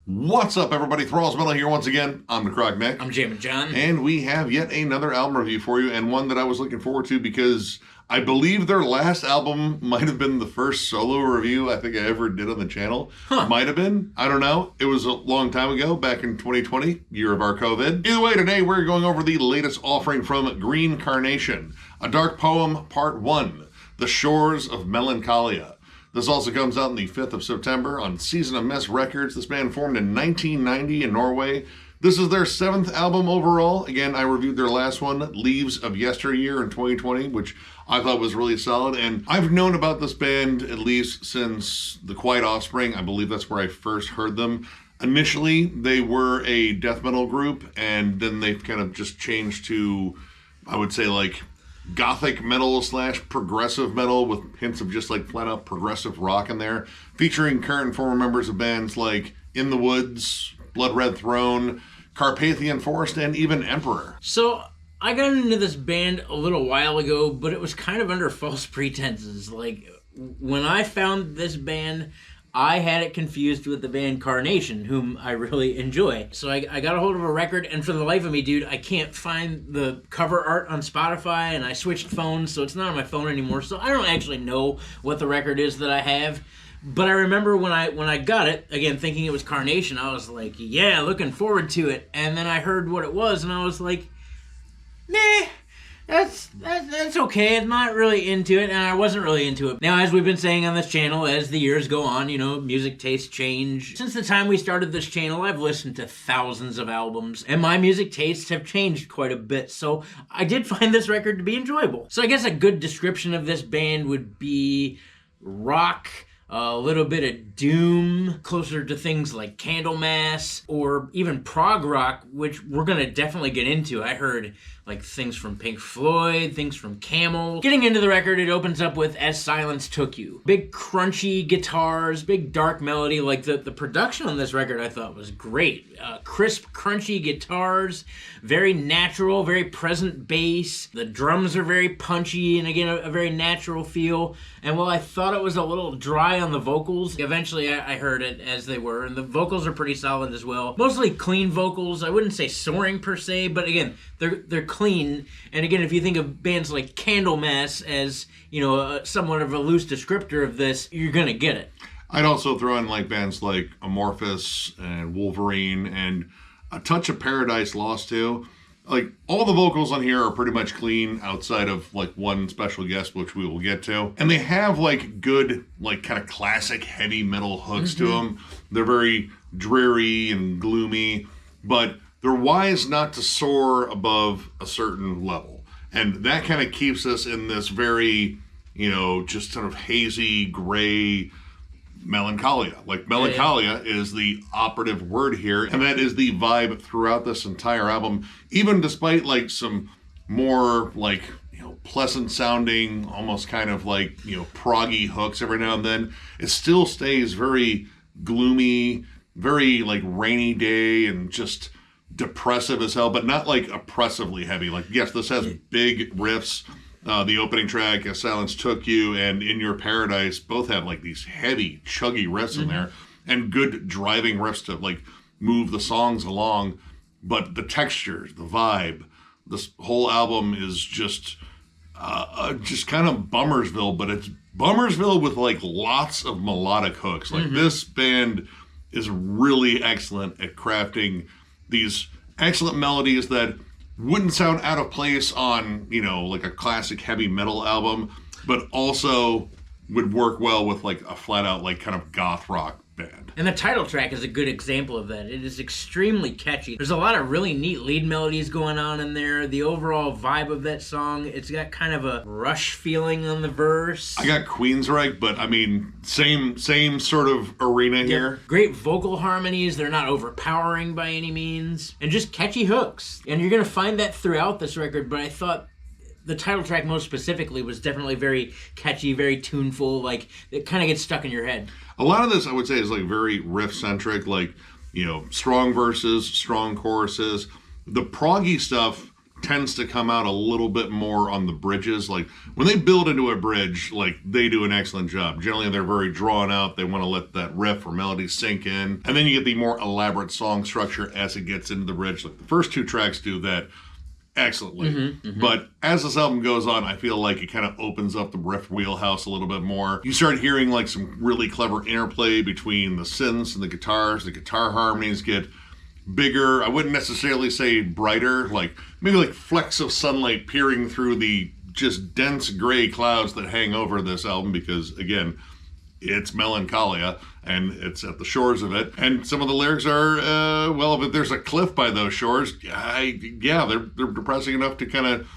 What's up, everybody? Thralls Metal here once again. I'm Necrotic Nick. I'm Jammin John. And we have yet another album review for you, and one that I was looking forward to because I believe their last album might have been the first solo review I think I ever did on the channel. Might have been. I don't know. It was a long time ago, back in 2020, year of our COVID. Either way, today we're going over the latest offering from Green Carnation, A Dark Poem Part 1, The Shores of Melancholia. This also comes out on the 5th of September on Season of Mist Records. This band formed in 1990 in Norway. This is their 7th album overall. Again, I reviewed their last one, Leaves of Yesteryear in 2020, which I thought was really solid. And I've known about this band at least since The Quiet Offspring. I believe that's where I first heard them. Initially, they were a death metal group, and then they kind of just changed to, I would say, like, gothic metal / progressive metal with hints of just like flat out progressive rock in there, featuring current and former members of bands like In the Woods, Blood Red Throne, Carpathian Forest, and even Emperor. So I got into this band a little while ago, but it was kind of under false pretenses. Like, when I found this band, I had it confused with the band Carnation, whom I really enjoy. So I got a hold of a record, and for the life of me, dude, I can't find the cover art on Spotify, and I switched phones, so it's not on my phone anymore. So I don't actually know what the record is that I have. But I remember when I got it, again, thinking it was Carnation, I was like, yeah, looking forward to it. And then I heard what it was, and I was like, nah. That's okay. I'm not really into it, and I wasn't really into it. Now, as we've been saying on this channel, as the years go on, music tastes change. Since the time we started this channel, I've listened to thousands of albums, and my music tastes have changed quite a bit, so I did find this record to be enjoyable. So I guess a good description of this band would be rock, a little bit of doom, closer to things like Candlemass, or even prog rock, which we're going to definitely get into. I heard like things from Pink Floyd, things from Camel. Getting into the record, it opens up with As Silence Took You. Big crunchy guitars, big dark melody. Like the production on this record I thought was great. Crisp, crunchy guitars, very natural, very present bass. The drums are very punchy, and again, a very natural feel. And while I thought it was a little dry on the vocals, eventually I heard it as they were, and the vocals are pretty solid as well. Mostly clean vocals. I wouldn't say soaring per se, but again, they're clean. And again, if you think of bands like Candlemass as, somewhat of a loose descriptor of this, you're gonna get it. I'd also throw in like bands like Amorphous and Wolverine and a touch of Paradise Lost too. Like, all the vocals on here are pretty much clean outside of like one special guest, which we will get to. And they have like good, like kind of classic heavy metal hooks to them. They're very dreary and gloomy, but they're wise not to soar above a certain level. And that kind of keeps us in this very, just sort of hazy, gray melancholia. Like, melancholia is the operative word here, and that is the vibe throughout this entire album, even despite like some more like, pleasant sounding, almost kind of like, proggy hooks every now and then. It still stays very gloomy, very like rainy day and just depressive as hell, but not like oppressively heavy. Like, yes, this has big riffs. The opening track, As Silence Took You, and In Your Paradise both have like these heavy, chuggy riffs in there, and good driving riffs to like move the songs along. But the textures, the vibe, this whole album is just kind of Bummersville, but it's Bummersville with like lots of melodic hooks. Like, this band is really excellent at crafting these excellent melodies that wouldn't sound out of place on, like a classic heavy metal album, but also would work well with like a flat out like kind of goth rock band. And the title track is a good example of that. It is extremely catchy. There's a lot of really neat lead melodies going on in there. The overall vibe of that song, it's got kind of a Rush feeling on the verse. I got Queensryche, but I mean, same sort of arena here. Great vocal harmonies. They're not overpowering by any means. And just catchy hooks. And you're going to find that throughout this record, but I thought the title track most specifically was definitely very catchy, very tuneful. Like, it kind of gets stuck in your head. A lot of this, I would say, is like very riff-centric, like, strong verses, strong choruses. The proggy stuff tends to come out a little bit more on the bridges. Like when they build into a bridge, like they do an excellent job. Generally, they're very drawn out. They want to let that riff or melody sink in. And then you get the more elaborate song structure as it gets into the bridge. Like the first 2 tracks do that excellently. But as this album goes on, I feel like it kind of opens up the riff wheelhouse a little bit more. You start hearing like some really clever interplay between the synths and the guitars. The guitar harmonies get bigger. I wouldn't necessarily say brighter, like maybe like flecks of sunlight peering through the just dense gray clouds that hang over this album, because again, it's Melancholia and it's at the shores of it. And some of the lyrics are, well, if there's a cliff by those shores, they're depressing enough to kind of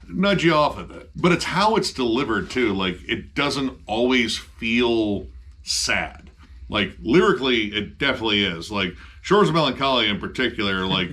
nudge you off of it. But it's how it's delivered too. Like it doesn't always feel sad. Like lyrically, it definitely is. Like Shores of Melancholia in particular, like,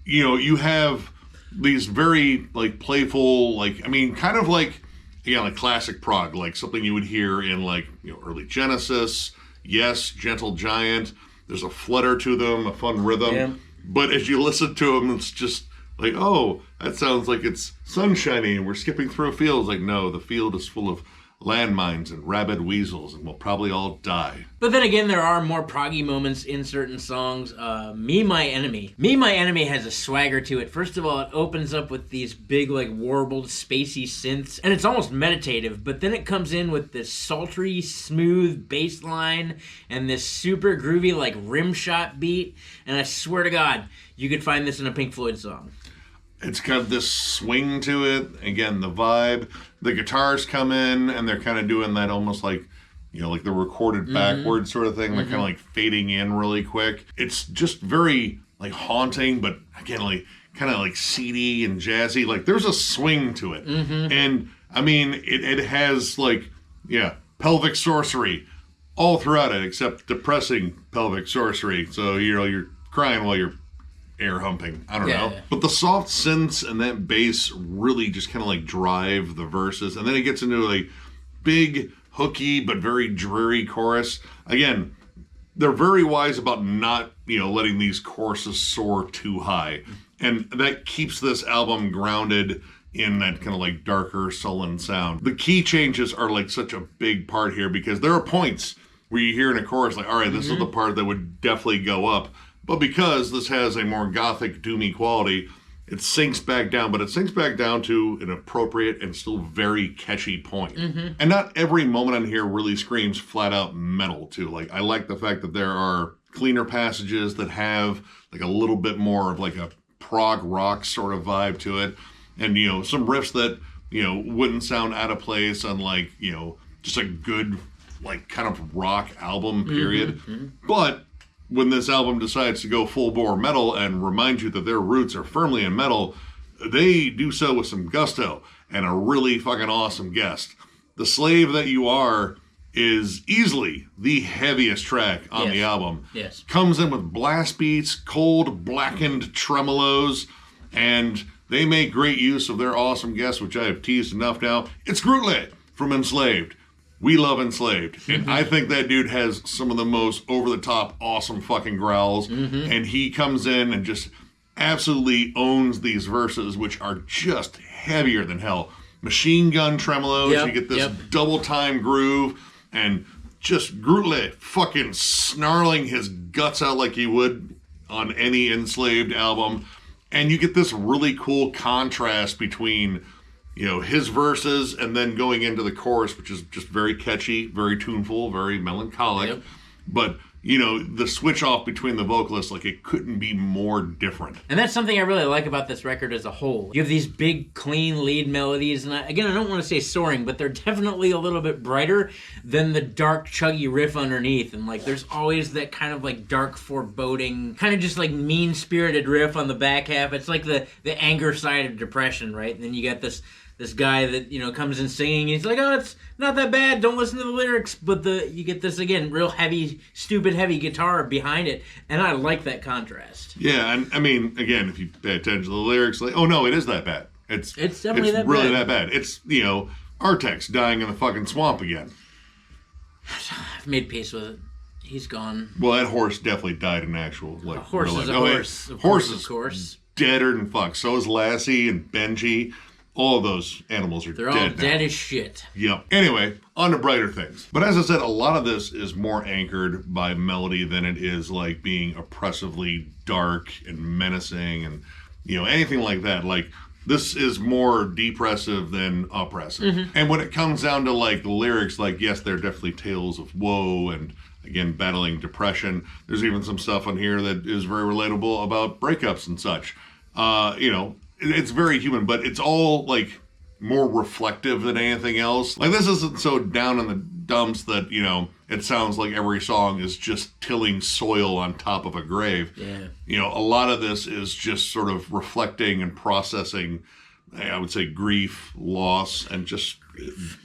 you know, you have these very like playful, like, I mean, kind of like, yeah, like classic prog, like something you would hear in like, you know, early Genesis, Yes, Gentle Giant. There's a flutter to them, a fun rhythm. Yeah. But as you listen to them, it's just like, oh, that sounds like it's sunshiny and we're skipping through a field. It's like, no, the field is full of landmines and rabid weasels and we'll probably all die. But then again, there are more proggy moments in certain songs. Me, My Enemy has a swagger to it. First of all, it opens up with these big, like, warbled, spacey synths, and it's almost meditative, but then it comes in with this sultry, smooth bass line and this super groovy, like, rim shot beat, and I swear to God, you could find this in a Pink Floyd song. It's got this swing to it. Again, the vibe. The guitars come in, and they're kind of doing that almost like, you know, like the recorded backwards sort of thing. They're kind of like fading in really quick. It's just very like haunting, but again, like kind of like seedy and jazzy. Like there's a swing to it. And I mean, it has like, yeah, pelvic sorcery all throughout it, except depressing pelvic sorcery. So, you know, you're crying while you're air humping. I don't know. Yeah. But the soft synths and that bass really just kind of like drive the verses. And then it gets into a big, hooky, but very dreary chorus. Again, they're very wise about not, you know, letting these choruses soar too high. And that keeps this album grounded in that kind of like darker, sullen sound. The key changes are like such a big part here because there are points where you hear in a chorus like, all right, this is the part that would definitely go up. But because this has a more gothic, doomy quality, it sinks back down. But it sinks back down to an appropriate and still very catchy point. And not every moment on here really screams flat out metal, too. Like, I like the fact that there are cleaner passages that have like a little bit more of like a prog rock sort of vibe to it. And, you know, some riffs that, you know, wouldn't sound out of place on like, you know, just a good, like, kind of rock album, period. But when this album decides to go full-bore metal and remind you that their roots are firmly in metal, they do so with some gusto and a really fucking awesome guest. The Slave That You Are is easily the heaviest track on the album. Comes in with blast beats, cold, blackened tremolos, and they make great use of their awesome guest, which I have teased enough now. It's Grutle from Enslaved. We love Enslaved. And I think that dude has some of the most over-the-top awesome fucking growls. And he comes in and just absolutely owns these verses, which are just heavier than hell. Machine gun tremolos, you get this double-time groove, and just Grutle fucking snarling his guts out like he would on any Enslaved album. And you get this really cool contrast between, you know, his verses and then going into the chorus, which is just very catchy, very tuneful, very melancholic. But, you know, the switch off between the vocalists, like, it couldn't be more different. And that's something I really like about this record as a whole. You have these big, clean lead melodies, and I don't want to say soaring, but they're definitely a little bit brighter than the dark, chuggy riff underneath. And, like, there's always that kind of, like, dark, foreboding, kind of just, like, mean-spirited riff on the back half. It's like the anger side of depression, right? And then you got this guy that, you know, comes in singing. He's like, oh, it's not that bad. Don't listen to the lyrics. But you get this, again, real heavy, stupid heavy guitar behind it. And I like that contrast. Yeah, and I mean, again, if you pay attention to the lyrics, like, oh, no, it is that bad. It's definitely that really bad. that bad. It's, you know, Artex dying in the fucking swamp again. I've made peace with it. He's gone. Well, that horse definitely died in actual, like, a horse is a horse. Horses, of course. deader than fuck. So is Lassie and Benji. All of those animals are They're dead all now. dead as shit. Yep. Anyway, on to brighter things. But as I said, a lot of this is more anchored by melody than it is like being oppressively dark and menacing and, anything like that. Like, this is more depressive than oppressive. Mm-hmm. And when it comes down to like the lyrics, like, yes, they're definitely tales of woe and, again, battling depression. There's even some stuff on here that is very relatable about breakups and such. It's very human, but it's all like more reflective than anything else. Like, this isn't so down in the dumps that, it sounds like every song is just tilling soil on top of a grave. Yeah. A lot of this is just sort of reflecting and processing, I would say, grief, loss, and just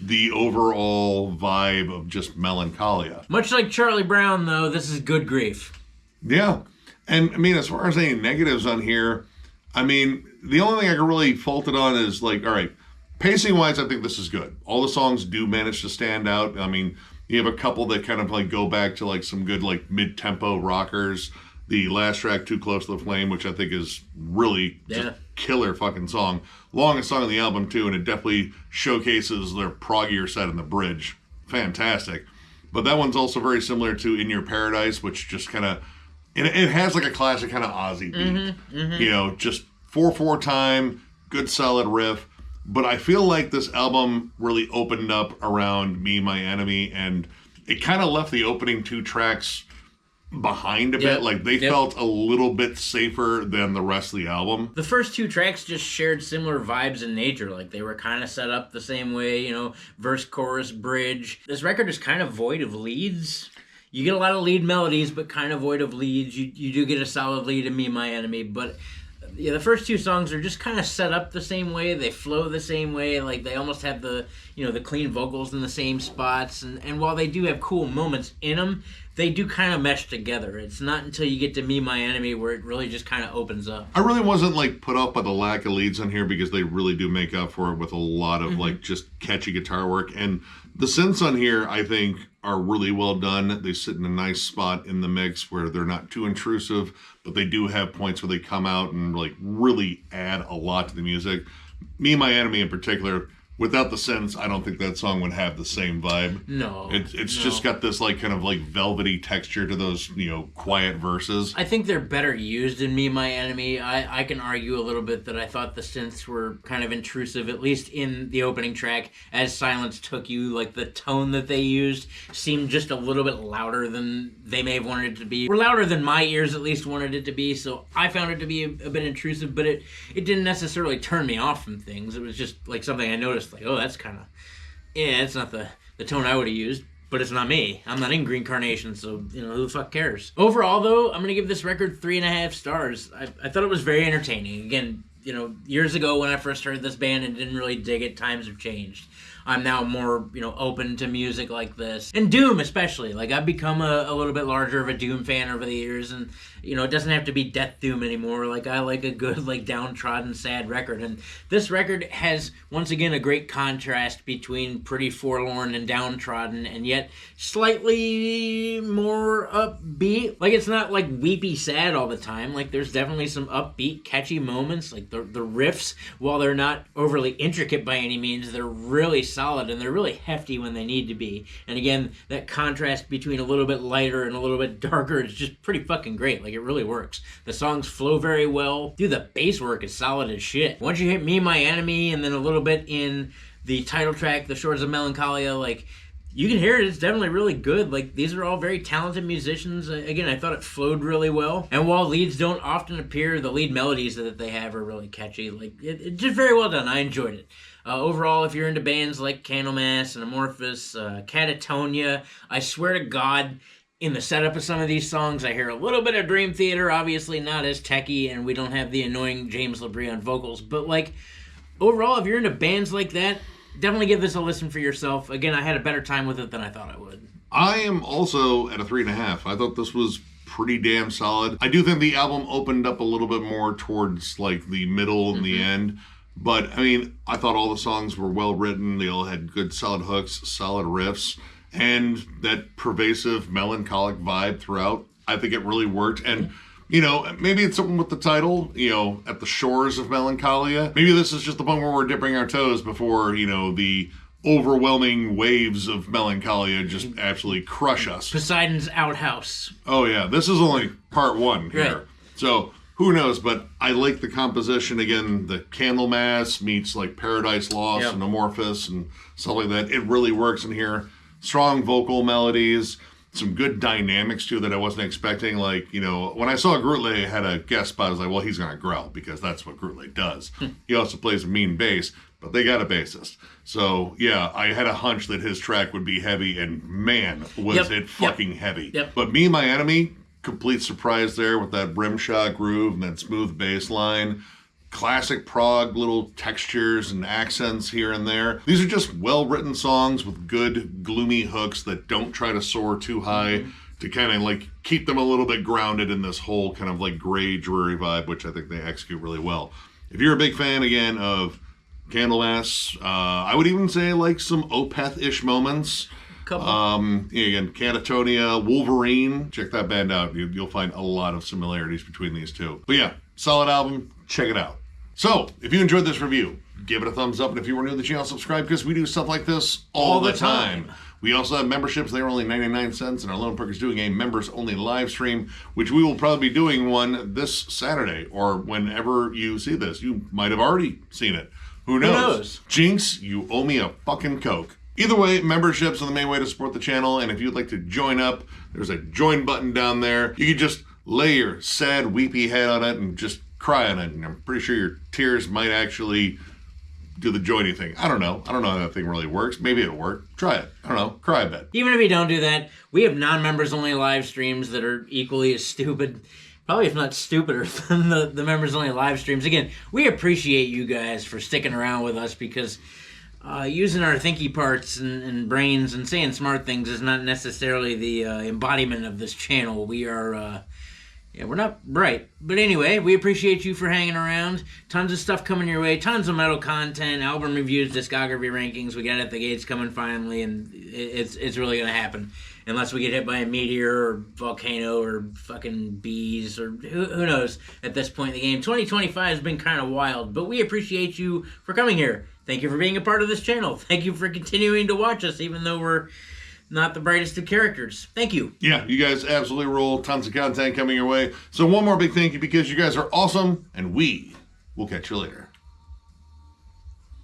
the overall vibe of just melancholia. Much like Charlie Brown, though, this is good grief. Yeah. And, as far as any negatives on here, the only thing I can really fault it on is, like, all right, pacing-wise, I think this is good. All the songs do manage to stand out. You have a couple that kind of, like, go back to, like, some good, like, mid-tempo rockers. The last track, Too Close to the Flame, which I think is really just killer fucking song. Longest song on the album, too, and it definitely showcases their proggier side in the bridge. Fantastic. But that one's also very similar to In Your Paradise, which just kind of... It has, like, a classic kind of Ozzy beat. Mm-hmm. Just 4/4 time, good solid riff. But I feel like this album really opened up around Me, My Enemy, and it kind of left the opening 2 tracks behind a bit. Like, they felt a little bit safer than the rest of the album. The first 2 tracks just shared similar vibes in nature. Like, they were kind of set up the same way, verse, chorus, bridge. This record is kind of void of leads. You get a lot of lead melodies, but kind of void of leads. You do get a solid lead in Me, My Enemy, but... Yeah, the first 2 songs are just kind of set up the same way. They flow the same way. Like, they almost have the clean vocals in the same spots. And while they do have cool moments in them, they do kind of mesh together. It's not until you get to Me, My Enemy where it really just kind of opens up. I really wasn't, like, put off by the lack of leads on here because they really do make up for it with a lot of, like, just catchy guitar work. And the synths on here, I think, are really well done. They sit in a nice spot in the mix where they're not too intrusive, but they do have points where they come out and, like, really add a lot to the music. Me, My Enemy in particular, without the synths, I don't think that song would have the same vibe. No. It's just got this, like, kind of, like, velvety texture to those, quiet verses. I think they're better used in Me, My Enemy. I can argue a little bit that I thought the synths were kind of intrusive, at least in the opening track. As Silence Took You, like, the tone that they used seemed just a little bit louder than they may have wanted it to be. Or louder than my ears at least wanted it to be, so I found it to be a bit intrusive, but it didn't necessarily turn me off from things. It was just, like, something I noticed. Like, oh, that's kind of... Yeah, it's not the tone I would have used, but it's not me. I'm not in Green Carnation, so, who the fuck cares? Overall, though, I'm going to give this record 3.5 stars. I thought it was very entertaining. Again, years ago when I first heard this band and didn't really dig it, times have changed. I'm now more, open to music like this. And Doom especially. Like, I've become a little bit larger of a Doom fan over the years, and, it doesn't have to be Death Doom anymore. Like, I like a good, like, downtrodden, sad record. And this record has, once again, a great contrast between pretty forlorn and downtrodden, and yet slightly more upbeat. Like, it's not, like, weepy sad all the time. Like, there's definitely some upbeat, catchy moments. Like, the riffs, while they're not overly intricate by any means, they're really solid, and they're really hefty when they need to be. And again, that contrast between a little bit lighter and a little bit darker is just pretty fucking great. Like, it really works. The songs flow very well. Dude, the bass work is solid as shit. Once you hit Me, My Enemy, and then a little bit in the title track, The Shores of Melancholia, like, you can hear it. It's definitely really good. Like, these are all very talented musicians. Again, I thought it flowed really well. And while leads don't often appear, the lead melodies that they have are really catchy. Like, it's just very well done. I enjoyed it. Overall, if you're into bands like Candlemass and Amorphous, Catatonia, I swear to God, in the setup of some of these songs, I hear a little bit of Dream Theater, obviously not as techy, and we don't have the annoying James LaBrie on vocals, but, like, overall, if you're into bands like that, definitely give this a listen for yourself. Again, I had a better time with it than I thought I would. I am also at a 3.5. I thought this was pretty damn solid. I do think the album opened up a little bit more towards, like, the middle and the end. But, I thought all the songs were well written. They all had good, solid hooks, solid riffs, and that pervasive, melancholic vibe throughout. I think it really worked. And, You know, maybe it's something with the title, you know, At the Shores of Melancholia. Maybe this is just the point where we're dipping our toes before, you know, the overwhelming waves of melancholia just absolutely crush us. Poseidon's outhouse. Oh, yeah. This is only part one here. Right. So, who knows? But I like the composition. Again, the Candlemas meets like Paradise Lost and Amorphous and stuff like that. It really works in here. Strong vocal melodies. Some good dynamics, too, that I wasn't expecting. Like, you know, when I saw Grutley had a guest spot, I was like, well, he's going to growl because that's what Grutley does. He also plays a mean bass, but they got a bassist. So, yeah, I had a hunch that his track would be heavy, and man, was it fucking heavy. But Me, My Enemy, complete surprise there with that rimshot groove and that smooth bass line. Classic prog little textures and accents here and there. These are just well-written songs with good, gloomy hooks that don't try to soar too high to kind of like keep them a little bit grounded in this whole kind of like gray, dreary vibe, which I think they execute really well. If you're a big fan, again, of Candlemas, I would even say like some Opeth-ish moments. Again, Catatonia, Wolverine. Check that band out. You'll find a lot of similarities between these two. But yeah, solid album. Check it out. So, if you enjoyed this review, give it a thumbs up. And if you were new to the channel, subscribe because we do stuff like this all the time. We also have memberships. They're only 99 cents. And our Lone Perk is doing a members-only live stream, which we will probably be doing one this Saturday or whenever you see this. You might have already seen it. Who knows? Jinx, you owe me a fucking Coke. Either way, memberships are the main way to support the channel. And if you'd like to join up, there's a join button down there. You can just lay your sad, weepy head on it and just cry on it, and I'm pretty sure your tears might actually do the joiny thing. I don't know. I don't know how that thing really works. Maybe it'll work. Try it. I don't know. Cry a bit. Even if you don't do that, we have non-members only live streams that are equally as stupid, probably if not stupider than the members only live streams. Again, we appreciate you guys for sticking around with us because using our thinky parts and brains and saying smart things is not necessarily the embodiment of this channel. We are... we're not bright. But anyway, we appreciate you for hanging around. Tons of stuff coming your way. Tons of metal content, album reviews, discography rankings. We got At the Gates coming finally, and it's really going to happen. Unless we get hit by a meteor or volcano or fucking bees or who knows at this point in the game. 2025 has been kind of wild, but we appreciate you for coming here. Thank you for being a part of this channel. Thank you for continuing to watch us, even though we're not the brightest of characters. Thank you. Yeah, you guys absolutely rule. Tons of content coming your way. So one more big thank you because you guys are awesome, and we will catch you later.